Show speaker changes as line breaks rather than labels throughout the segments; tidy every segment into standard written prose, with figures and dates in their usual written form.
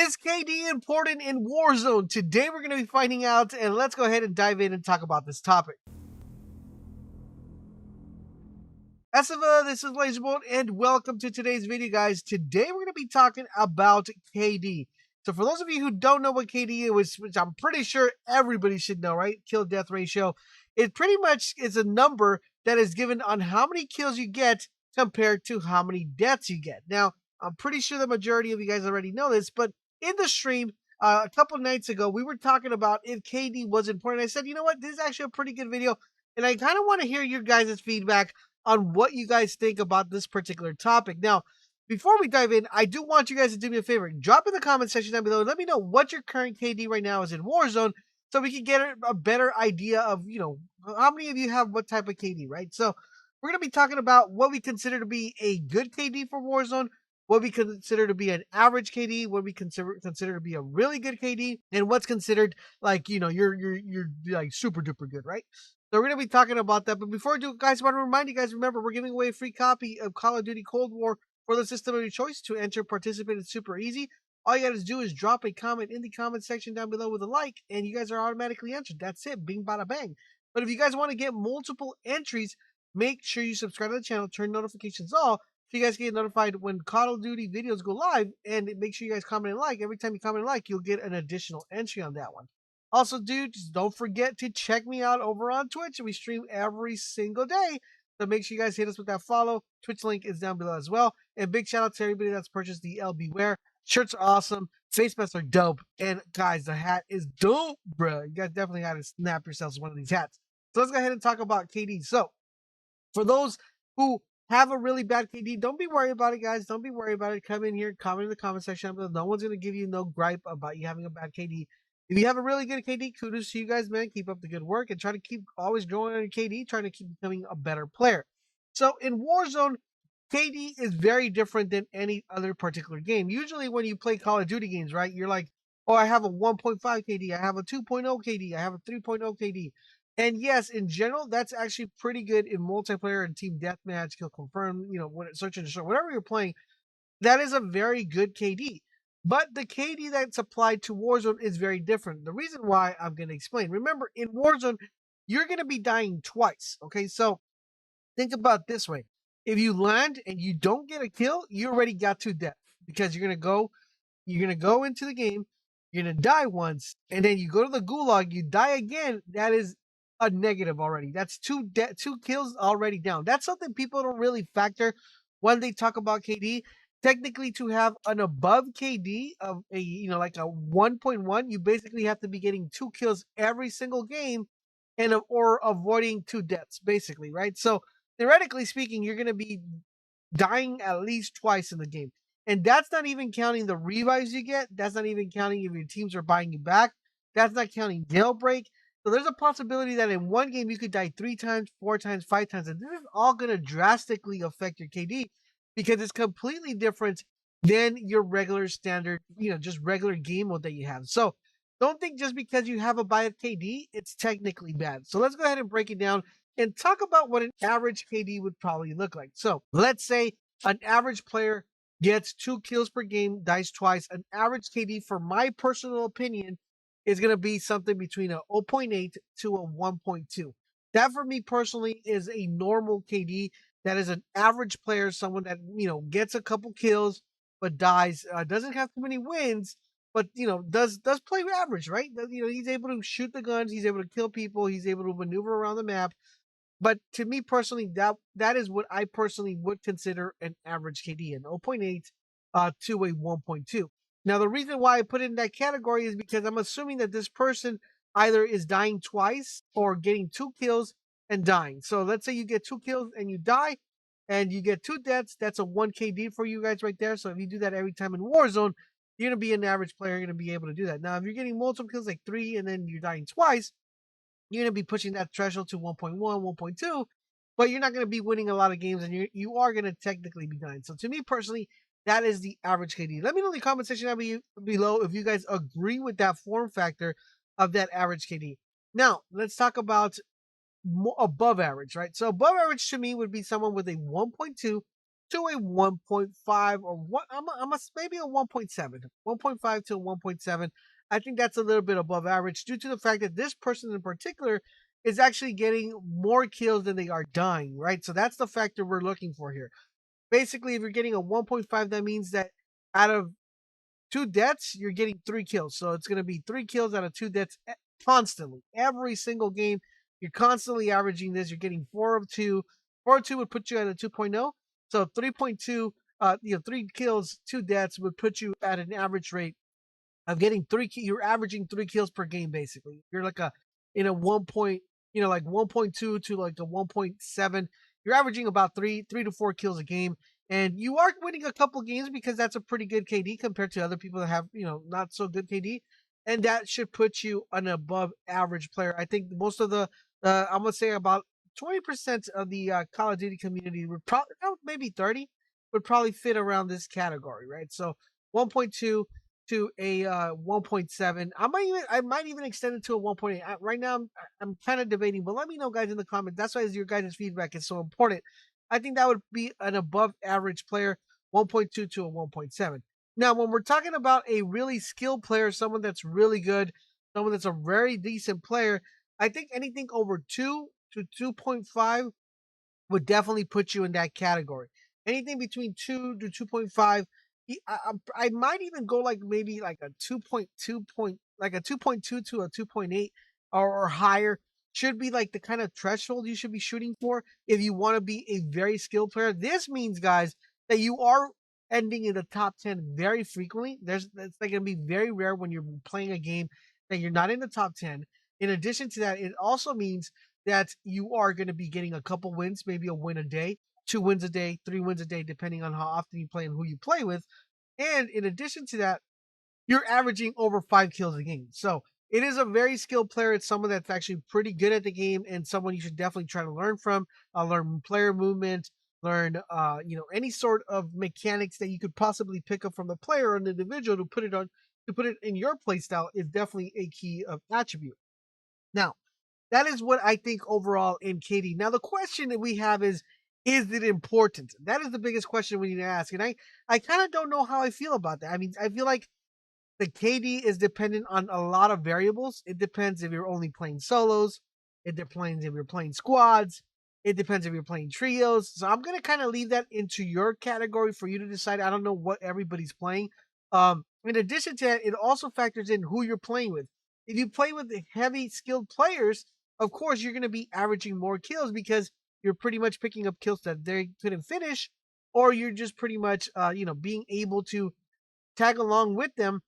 Is KD important in Warzone? Today we're going to be finding out, and let's go ahead and dive in and talk about this topic. Esava, this is LaserBolt, and welcome to today's video, guys. Today we're going to be talking about KD. So for those of you who don't know what KD is, which I'm pretty sure everybody should know, right? Kill-death ratio. It pretty much is a number that is given on how many kills you get compared to how many deaths you get. Now, I'm pretty sure the majority of you guys already know this, but in the stream a couple nights ago, we were talking about if KD was important. I said, you know what? This is actually a pretty good video, and I kind of want to hear your guys' feedback on what you guys think about this particular topic. Now, before we dive in, I do want you guys to do me a favor. Drop in the comment section down below. Let me know what your current KD right now is in Warzone so we can get a better idea of, how many of you have what type of KD, right? So we're going to be talking about what we consider to be a good KD for Warzone, what we consider to be an average KD, what we consider to be a really good KD, and what's considered like, you're like super duper good, right? So we're going to be talking about that. But before I do, guys, I want to remind you guys, remember, we're giving away a free copy of Call of Duty Cold War for the system of your choice. To enter, participate, it's super easy. All you got to do is drop a comment in the comment section down below with a like, and you guys are automatically entered. That's it. Bing, bada, bang. But if you guys want to get multiple entries, make sure you subscribe to the channel, turn notifications all, so you guys get notified when Call of Duty videos go live, and make sure you guys comment and like. Every time you comment and like, you'll get an additional entry on that one. Also, dudes, don't forget to check me out over on Twitch. We stream every single day. So make sure you guys hit us with that follow. Twitch link is down below as well. And big shout out to everybody that's purchased the LB wear. Shirts are awesome. Face masks are dope. And guys, the hat is dope, bro. You guys definitely got to snap yourselves one of these hats. So let's go ahead and talk about KD. So for those who have a really bad KD, don't be worried about it, guys. Don't be worried about it. Come in here, comment in the comment section. No one's going to give you no gripe about you having a bad KD. If you have a really good KD, kudos to you guys, man. Keep up the good work and try to keep always growing on your KD, trying to keep becoming a better player. So in Warzone, KD is very different than any other particular game. Usually when you play Call of Duty games, right, you're like, oh, I have a 1.5 KD, I have a 2.0 KD, I have a 3.0 KD. And yes, in general, that's actually pretty good in multiplayer and team deathmatch, kill confirm, when it's search and destroy, whatever you're playing, that is a very good KD. But the KD that's applied to Warzone is very different. The reason why I'm going to explain. Remember, in Warzone, you're going to be dying twice. Okay, so think about it this way. If you land and you don't get a kill, you already got 2 deaths because you're going to go into the game, you're going to die once, and then you go to the gulag, you die again. That is a negative already. That's 2 kills already down. That's something people don't really factor when they talk about KD. Technically, to have an above KD of a like a 1.1, you basically have to be getting 2 kills every single game, and or avoiding 2 deaths, basically, right? So theoretically speaking, you're going to be dying at least twice in the game, and that's not even counting the revives you get. That's not even counting if your teams are buying you back. That's not counting jailbreak. So there's a possibility that in one game you could die 3 times, 4 times, 5 times, and this is all going to drastically affect your KD, because it's completely different than your regular standard, just regular game mode that you have. So don't think just because you have a bad KD, it's technically bad. So let's go ahead and break it down and talk about what an average KD would probably look like. So let's say an average player gets 2 kills per game, dies twice. An average KD, for my personal opinion, is going to be something between a 0.8 to a 1.2. That for me personally is a normal KD. That is an average player, someone that, gets a couple kills, but dies, doesn't have too many wins, but, does play average, right? He's able to shoot the guns, he's able to kill people, he's able to maneuver around the map. But to me personally, that is what I personally would consider an average KD, an 0.8 to a 1.2. Now, the reason why I put it in that category is because I'm assuming that this person either is dying twice or getting 2 kills and dying. So let's say you get 2 kills and you die and you get 2 deaths. That's a 1 KD for you guys right there. So if you do that every time in Warzone, you're going to be an average player. You're going to be able to do that. Now, if you're getting multiple kills, like 3, and then you're dying twice, you're going to be pushing that threshold to 1.1, 1.2, but you're not going to be winning a lot of games, and you are going to technically be dying. So to me personally, that is the average KD. Let me know in the comment section down below if you guys agree with that form factor of that average KD. Now, let's talk about above average, right? So above average to me would be someone with a 1.2 to a 1.5 or what maybe a 1.7, 1.5 to 1.7. I think that's a little bit above average due to the fact that this person in particular is actually getting more kills than they are dying, right? So that's the factor we're looking for here. Basically, if you're getting a 1.5, that means that out of 2 deaths, you're getting 3 kills. So it's going to be 3 kills out of 2 deaths constantly. Every single game, you're constantly averaging this. You're getting 4 of 2. 4 of 2 would put you at a 2.0. So 3.2, 3 kills, 2 deaths would put you at an average rate of getting you're averaging 3 kills per game, basically. You're like in a 1.2 to like a 1.7. You're averaging about 3 to 4 kills a game. And you are winning a couple games because that's a pretty good KD compared to other people that have, not so good KD. And that should put you an above average player. I think most of I'm going to say about 20% of the Call of Duty community would probably, maybe 30, would probably fit around this category, right? So 1.2 to a 1.7. I might even extend it to a 1.8. Right now, I'm kind of debating, but let me know, guys, in the comments. That's why your guys' feedback is so important. I think that would be an above average player, 1.2 to a 1.7. Now, when we're talking about a really skilled player, someone that's really good, someone that's a very decent player, I think anything over 2 to 2.5 would definitely put you in that category. Anything between 2 to 2.5, I might even go like maybe like a 2.2 like a 2.2 to a 2.8 or higher should be like the kind of threshold you should be shooting for if you want to be a very skilled player. This means, guys, that you are ending in the top 10 very frequently. It's like going to be very rare when you're playing a game that you're not in the top 10. In addition to that, it also means that you are going to be getting a couple wins, maybe a win a day, 2 wins a day, 3 wins a day, depending on how often you play and who you play with. And in addition to that, you're averaging over 5 kills a game. So it is a very skilled player. It's someone that's actually pretty good at the game and someone you should definitely try to learn from. Learn player movement, learn any sort of mechanics that you could possibly pick up from the player or an individual to put it in your play style is definitely a key of attribute. Now, that is what I think overall in KD. Now, the question that we have is it important? That is the biggest question we need to ask. And I kind of don't know how I feel about that. I mean, I feel like the KD is dependent on a lot of variables. It depends if you're only playing solos. It depends if you're playing squads. It depends if you're playing trios. So I'm going to kind of leave that into your category for you to decide. I don't know what everybody's playing. In addition to that, it also factors in who you're playing with. If you play with heavy skilled players, of course, you're going to be averaging more kills because you're pretty much picking up kills that they couldn't finish, or you're just pretty much, being able to tag along with them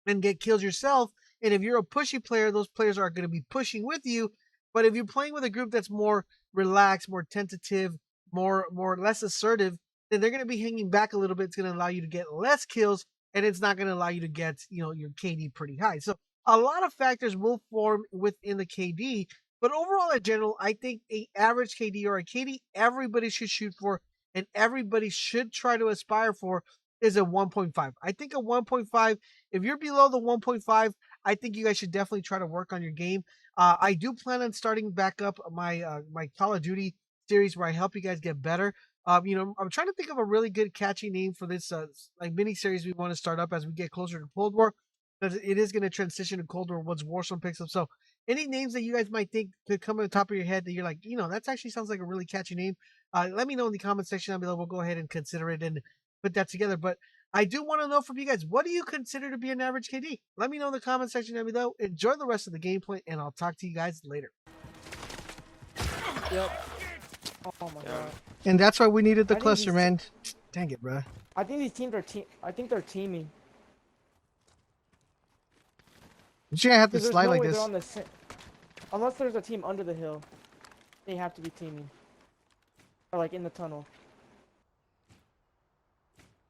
and get kills yourself. And if you're a pushy player, those players are going to be pushing with you. But if you're playing with a group that's more relaxed, more tentative, more less assertive, then they're going to be hanging back a little bit. It's going to allow you to get less kills, and it's not going to allow you to get your KD pretty high. So a lot of factors will form within the KD. But overall, in general, I think a average KD or a KD everybody should shoot for and everybody should try to aspire for is a 1.5. I think a 1.5, if you're below the 1.5, I think you guys should definitely try to work on your game. I do plan on starting back up my my Call of Duty series where I help you guys get better. I'm trying to think of a really good catchy name for this like mini series we want to start up as we get closer to Cold War, because it is going to transition to Cold War once Warzone picks up. So any names that you guys might think could come on the top of your head that you're like, that actually sounds like a really catchy name. Let me know in the comment section down below. We'll go ahead and consider it and put that together. But I do want to know from you guys, what do you consider to be an average KD? Let me know in the comment section down below. Enjoy the rest of the gameplay, and I'll talk to you guys later.
Yep. Oh my god.
And that's why we needed the cluster, man. Dang it, bro.
I think these teams are I think they're teaming.
You're gonna have to slide like this.
Unless there's a team under the hill, they have to be teaming. Or like in the tunnel.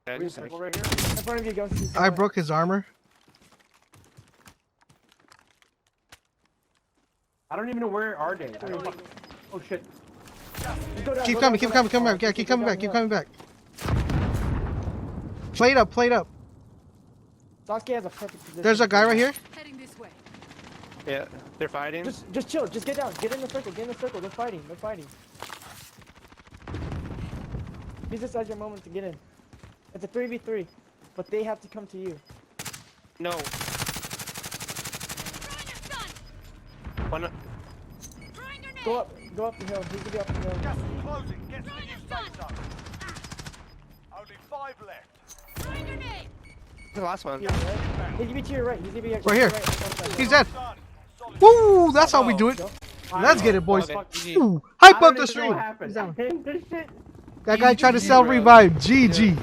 Yeah,
Right here. In front of you, go.
I broke his armor.
I don't even know where are they. Oh shit.
Keep coming back. Yeah, keep coming back. Play it up.
Sasuke has a perfect position.
There's a guy right here.
Heading this way.
Yeah, they're fighting.
Just chill. Just get down. Get in the circle. They're fighting. Use this as your moment to get in. It's a 3v3, but they have to come to you.
No. One.
Go up the hill. He's gonna be up the hill.
Gas is closing. Get to the new safe zone. Only 5 left.
The last one.
He's gonna be to your right. He's gonna be
Right here.
Right.
He's dead.
Done. Solid.
Woo! That's how we do it.
Go.
Let's get it, boys.
Love it.
Ooh, hype
I don't
up the
even know what
stream.
happened.
He's down.
This shit.
That guy tried to
Easy,
sell
bro.
revive. GG.